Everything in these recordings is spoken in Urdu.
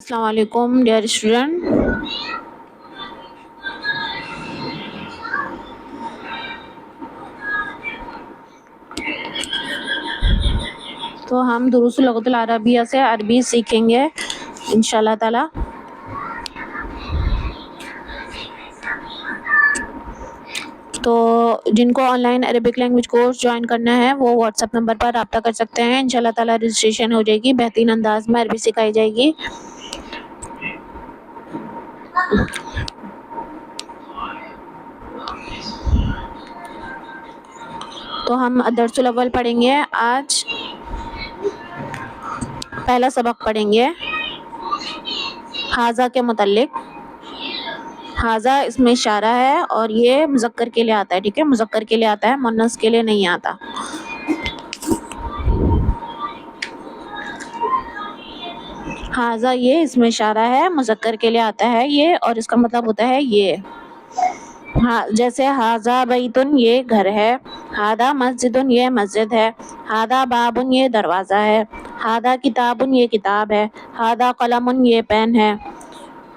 السلام علیکم ڈیئر اسٹوڈنٹ. تو ہم دروس اللغت العربیہ سے عربی سیکھیں گے انشاءاللہ تعالی. تو جن کو on line Arabic language course join کرنا ہے وہ واٹس ایپ نمبر پر رابطہ کر سکتے ہیں. انشاءاللہ تعالی رجسٹریشن ہو جائے گی، بہترین انداز میں عربی سکھائی جائے گی. تو ہم الدرس الاول پڑھیں گے. آج پہلا سبق پڑھیں گے حاذا کے متعلق. حاذا اس میں اشارہ ہے اور یہ مذکر کے لیے آتا ہے. ٹھیک ہے، مذکر کے لیے آتا ہے، مؤنث کے لیے نہیں آتا. حاذا یہ اس میں اشارہ ہے، مذکر کے لیے آتا ہے یہ، اور اس کا مطلب ہوتا ہے یہ. جیسے حاذا بیتن یہ گھر ہے، ہاذا مسجدن یہ مسجد ہے، ہاذا بابن یہ دروازہ ہے، ہاذا کتابن یہ کتاب ہے، ہاذا قلمن یہ پین ہے،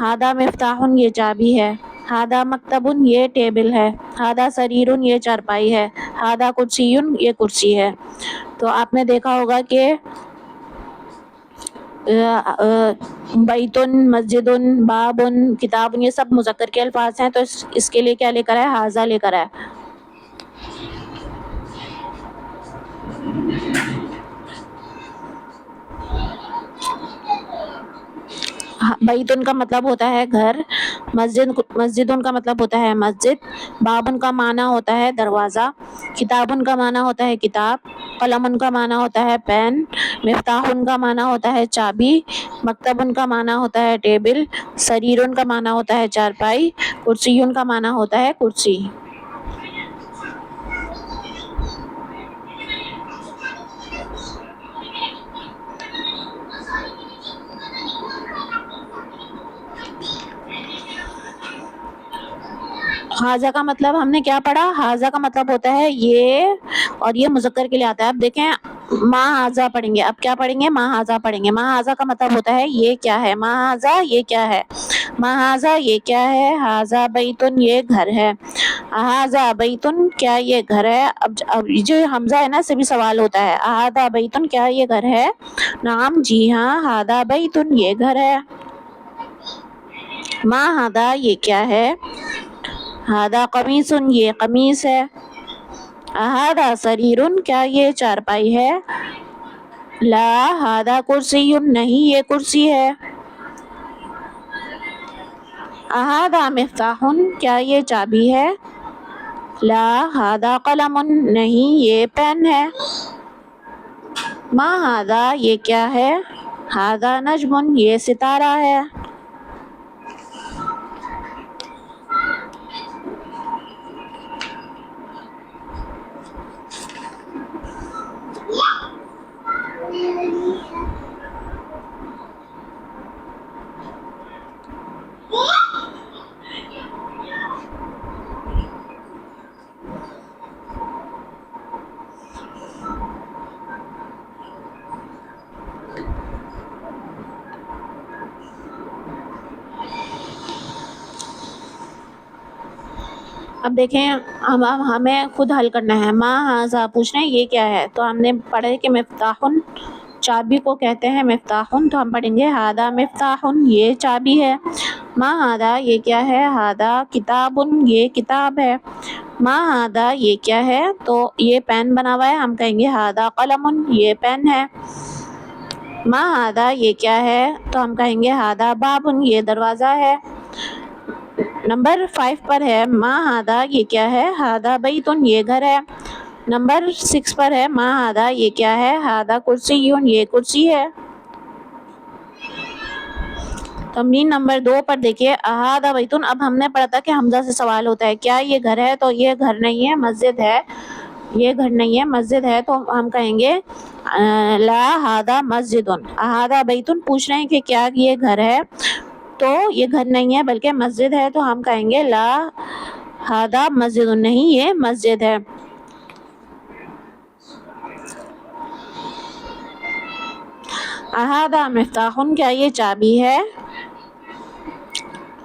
ہاذا مفتاحن یہ چابی ہے، ہاذا مکتبن یہ ٹیبل ہے، ہاذا سریرن یہ چارپائی ہے، ہاذا کرسیٌ یہ کرسی ہے. تو آپ نے دیکھا ہوگا کہ بیتن، مسجدن، بابن، کتابن یہ سب مذکر کے الفاظ ہیں، تو اس کے لیے کیا لے کر ہے؟ حاذا لے کر ہے. بیتن کا مطلب ہوتا ہے گھر، مسجدن کا مطلب ہوتا ہے مسجد، بابن کا معنی ہوتا ہے دروازہ، کتابن کا معنی ہوتا ہے کتاب، قلمن کا معنی ہوتا ہے پین، مفتاحن کا معنی ہوتا ہے چابی، مکتبن کا معنی ہوتا ہے ٹیبل، سریرن کا معنی ہوتا ہے چارپائی، کرسیٌ کا معنی ہوتا ہے کرسی. حاذا کا مطلب ہم نے کیا پڑھا؟ حاذا کا مطلب ہوتا ہے یہ، اور یہ مذکر کے لیے آتا ہے. اب دیکھیں ما حاذا پڑھیں گے. اب کیا پڑھیں گے؟ ما حاذا پڑھیں گے. ما حاذا کا مطلب ہوتا ہے یہ کیا ہے. ما حاذا یہ کیا ہے. ما حاذا یہ کیا ہے. حاذا بیتن یہ گھر ہے. احاذا بیتن کیا یہ گھر ہے. اب جو حمزہ ہے نا سے بھی سوال ہوتا ہے. احاذا بیتن کیا یہ گھر ہے. نعم جی ہاں. حاذا بیتن یہ گھر ہے. ما حاذا یہ کیا ہے. ہاذا قمیصن یہ قمیص ہے. احاذا سریرن کیا یہ چارپائی ہے. لا ہاذا کرسی نہیں یہ کرسی ہے. احاذا مفتاحن کیا یہ چابی ہے. لا ہاذا قلم نہیں یہ پین ہے. ما ہاذا یہ کیا ہے. ہاذا نجم یہ ستارہ ہے. اب دیکھیں ہمیں خود حل کرنا ہے. ما حاذا پوچھ رہے ہیں یہ کیا ہے. تو ہم نے پڑھے کہ مفتاحن چابی کو کہتے ہیں مفتاحن. تو ہم پڑھیں گے ہاذا مفتاحن یہ چابی ہے. ما ہاذا یہ کیا ہے. ہاذا کتابن یہ کتاب ہے. ما ہاذا یہ کیا ہے. تو یہ پین بنا ہوا ہے، ہم کہیں گے ہاذا قلم یہ پین ہے. ما ہاذا یہ کیا ہے. تو ہم کہیں گے ہاذا بابن یہ دروازہ ہے. نمبر 5 پر ہے ما ہاذا یہ کیا ہے. ہاذا بیتن یہ گھر ہے. نمبر 6 پر ہے ما ہاذا یہ کیا ہے. ہاذا کرسی یہ کرسی ہے. تمرین نمبر 2 پر دیکھیے احاذا بیتن. اب ہم نے پڑھا تھا کہ حمزہ سے سوال ہوتا ہے کیا یہ گھر ہے. تو یہ گھر نہیں ہے مسجد ہے. یہ گھر نہیں ہے مسجد ہے. تو ہم کہیں گے لا ہاذا مسجدن. احاذا بیتن پوچھ رہے ہیں کہ کیا یہ گھر ہے. تو یہ گھر نہیں ہے بلکہ مسجد ہے. تو ہم کہیں گے لا ہاذا مسجد نہیں یہ مسجد ہے. اہادہ مفتاحن کیا یہ چابی ہے؟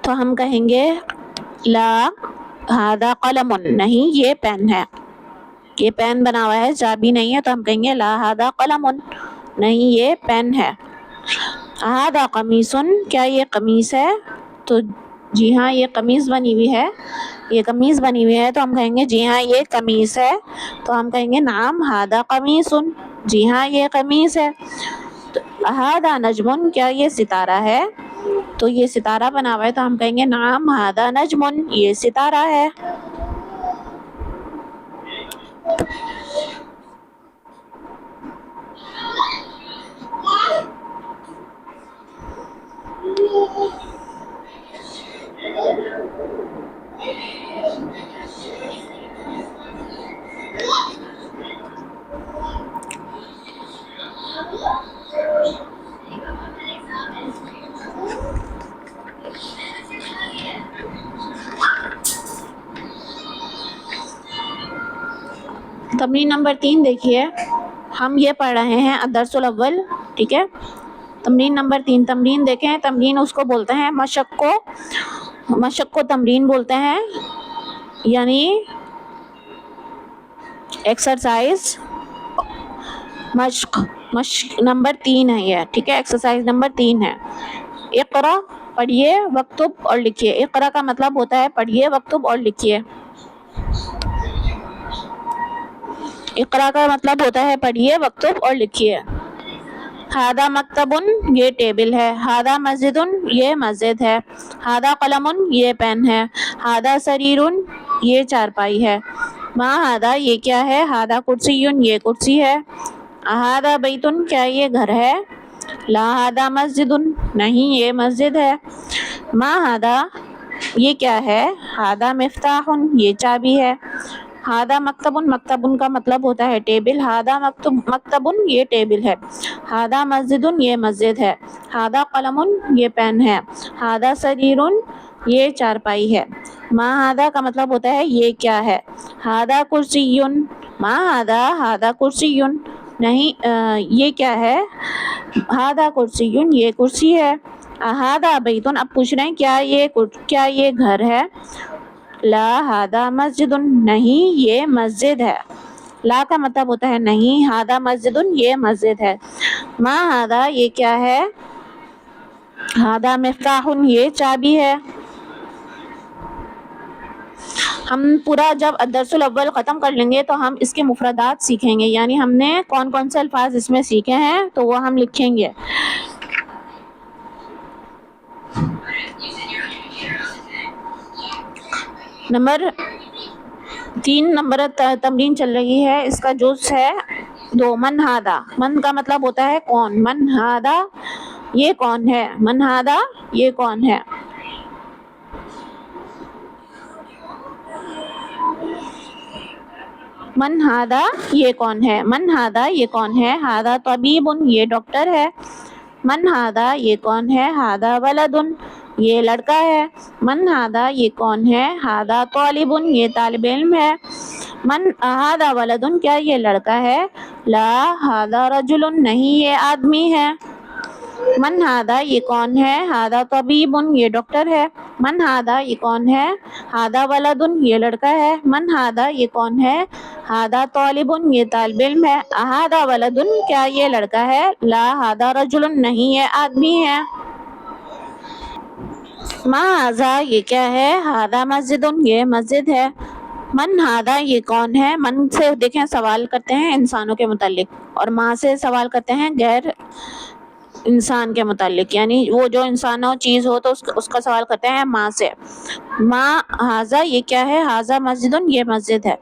تو ہم کہیں گے لا ہادہ قلم نہیں یہ پین ہے، یہ پین بنا ہوا ہے چابی نہیں ہے، تو ہم کہیں گے لا ہادہ قلم نہیں یہ پین ہے۔ ہادہ قمیص کیا یہ قمیص ہے؟ تو جی ہاں یہ قمیص بنی ہوئی ہے، یہ قمیص بنی ہوئی ہے، تو ہم کہیں گے جی ہاں یہ قمیص ہے، تو ہم کہیں گے نعم ہادہ قمیص جی ہاں یہ قمیص ہے۔ ہادہ نجم کیا یہ ستارہ ہے؟ تو یہ ستارہ بنا ہوا ہے، تو ہم کہیں گے نعم ہادہ نجم یہ ستارہ ہے۔ تمرین نمبر 3 دیکھیے، ہم یہ پڑھ رہے ہیں الدرس الاول، ٹھیک ہے۔ تمرین نمبر 3 تمرین دیکھیں، تمرین اس کو بولتے ہیں مشق کو تمرین بولتے ہیں، یعنی ایکسرسائز مشق نمبر 3 ہے یہ، ٹھیک ہے، ایکسرسائز نمبر 3 ہے۔ اقرا پڑھیے وکتب اور لکھیے، اقرا کا مطلب ہوتا ہے پڑھیے وکتب اور لکھیے، اقرا کا مطلب ہوتا ہے پڑھیے وکتب اور لکھیے۔ ہادہ مکتبن یہ ٹیبل ہے، ہادہ مسجدن یہ مسجد ہے، ہادہ قلم یہ پین ہے، ہادہ سریرن یہ چارپائی ہے، ما ہادہ یہ کیا ہے، ہادہ کرسی یہ کرسی ہے، ہادہ بیتن کیا یہ گھر ہے، لا ہادہ مسجد نہیں یہ مسجد ہے، ما ہادہ یہ کیا ہے، ہادہ مفتاح یہ چابی ہے، ہادہ مکتبن مکتبن کا مطلب ہوتا ہے ٹیبل، ہادہ مکتبن یہ ٹیبل ہے، ہادہ مسجدن یہ مسجد ہے، ہادہ قلم یہ پین ہے، ہادہ سریرن یہ چارپائی ہے، ما ہادہ کا مطلب ہوتا ہے یہ کیا ہے، ہادہ کرسی ما ہادہ ہادہ کرسی نہیں یہ کیا ہے، ہادہ کرسی یہ کرسی ہے، ہادہ بیتن اب پوچھ رہے ہیں کیا یہ گھر ہے، لا ہادہ مسجد نہیں یہ مسجد ہے، لا کا مطلب ہوتا ہے نہیں، ہادہ مسجد یہ مسجد ہے، ما ہادہ یہ کیا ہے، ہادہ مفتاح یہ چابی ہے۔ ہم پورا جب الدرس الاول ختم کر لیں گے تو ہم اس کے مفردات سیکھیں گے، یعنی ہم نے کون کون سے الفاظ اس میں سیکھے ہیں تو وہ ہم لکھیں گے۔ نمبر 3 تمرین چل رہی ہے، اس کا جز ہے 2 من ہادہ، من کا مطلب ہوتا ہے کون، من ہادہ یہ کون ہے، من ہادہ یہ کون ہے، من ہادہ یہ کون ہے، من ہادہ یہ کون ہے، ہادہ طبیب یہ ڈاکٹر ہے، من ہادہ یہ کون ہے، ہادہ ولد یہ لڑکا ہے، من ہادہ یہ کون ہے، ہادہ طالب یہ طالب علم ہے، من ہادہ ولد کیا یہ لڑکا ہے، لا ہادہ رجل نہیں یہ آدمی ہے، من ہادہ یہ کون ہے، ہادہ طبیب یہ ڈاکٹر ہے، من ہادہ یہ کون ہے، ہادہ ولد یہ لڑکا ہے، من ہادہ یہ کون ہے، ہادہ طالب یہ طالب علم ہے، ہادہ ولد کیا یہ لڑکا ہے، لا ہادہ رجل نہیں یہ آدمی ہے، ما ہذا یہ کیا ہے، ہادہ مسجد یہ مسجد ہے، من ہادہ یہ کون ہے، من سے دیکھیں سوال کرتے ہیں انسانوں کے متعلق، اور ما سے سوال کرتے ہیں غیر انسان کے متعلق، یعنی وہ جو انسان ہو چیز ہو تو اس کا سوال کرتے ہیں ما سے، ما ہذا یہ کیا ہے، ہذا مسجد یہ مسجد ہے،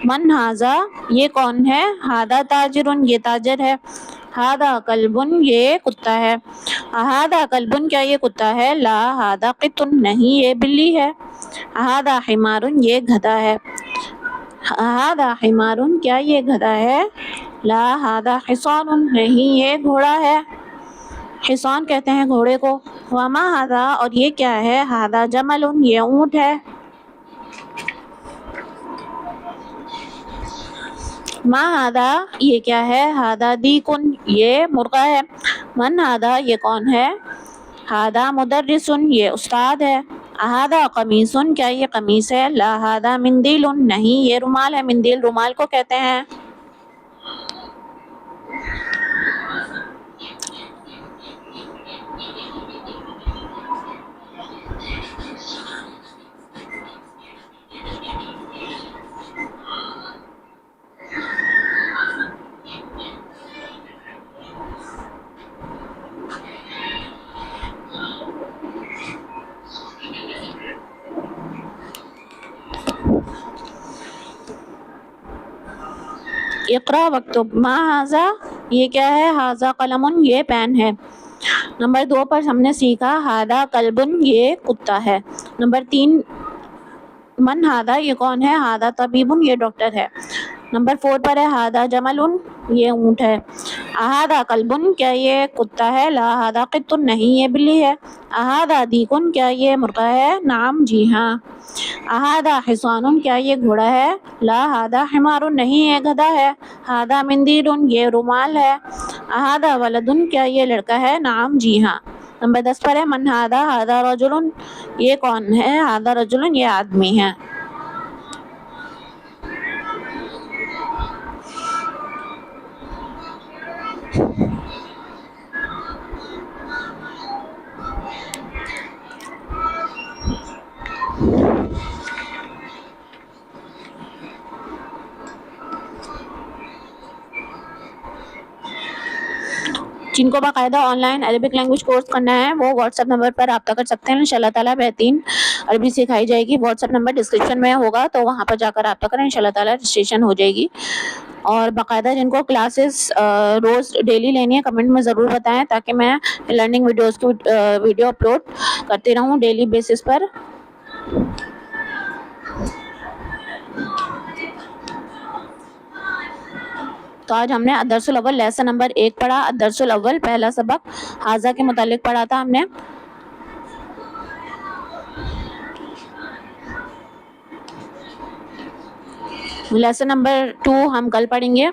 من ہذا یہ کون ہے، ہادہ تاجر یہ تاجر ہے، ہادہ کلب یہ کتا ہے، ہادہ کلب کیا یہ کتا ہے، لا ہادہ قط نہیں یہ بلی ہے، ہادہ حمار یہ گدھا ہے، ہادہ حمار کیا یہ گدھا ہے، لا ہادہ حصان نہیں یہ گھوڑا ہے، حصان کہتے ہیں گھوڑے کو، وما ہادہ اور یہ کیا ہے، ہادہ جمل یہ اونٹ ہے، ما ہادہ یہ کیا ہے، ہادہ دیکن یہ مرغا ہے، من ہادا یہ کون ہے؟ ہادا مدرسن یہ استاد ہے. ہادا قمیصن کیا یہ قمیص ہے؟ لا ہادا مندیل نہیں یہ رومال ہے. مندیل رومال کو کہتے ہیں. اقرا وکتب. ما ہاذا یہ کیا ہے؟ ہاذا قلم یہ پین ہے. نمبر 2 پر ہم نے سیکھا ہاذا کلب یہ کتا ہے. نمبر 3 من ہاذا یہ کون ہے؟ ہاذا طبیب یہ ڈاکٹر ہے. نمبر 4 پر ہے ہاذا جمل یہ اونٹ ہے. ہاذا کلب کیا یہ کتا ہے؟ لا ہاذا قط نہیں یہ بلی ہے. ہاذا دیک کیا یہ مرغا ہے؟ نعم جی ہاں. ہاذا حصان کیا یہ گھوڑا ہے؟ لا ہاذا حمار نہیں یہ گدھا ہے. ہاذا مندیل یہ رومال ہے. ہاذا ولد کیا یہ لڑکا ہے؟ نعم جی ہاں. نمبر 10 پر ہے من ہاذا؟ ہاذا رجل یہ کون ہے؟ ہاذا رجل یہ آدمی ہے. جن کو باقاعدہ on line Arabic language course کرنا ہے وہ واٹس ایپ نمبر پر رابطہ کر سکتے ہیں. انشاءاللہ تعالیٰ بہترین عربی سکھائی جائے گی. واٹس ایپ نمبر ڈسکرپشن میں ہوگا تو وہاں پر جا کر رابطہ کریں. انشاءاللہ تعالیٰ رجسٹریشن ہو جائے گی. اور باقاعدہ جن کو کلاسز روز ڈیلی لینی ہے کمنٹ میں ضرور بتائیں تاکہ میں لرننگ ویڈیوز کی ویڈیو اپلوڈ کرتی رہوں ڈیلی بیسس پر. تو آج ہم نے الدرس الاول لیسن نمبر 1 پڑھا. الدرس الاول پہلا سبق ہاذا کے متعلق پڑھا تھا ہم نے. لیسن نمبر 2 ہم کل پڑھیں گے.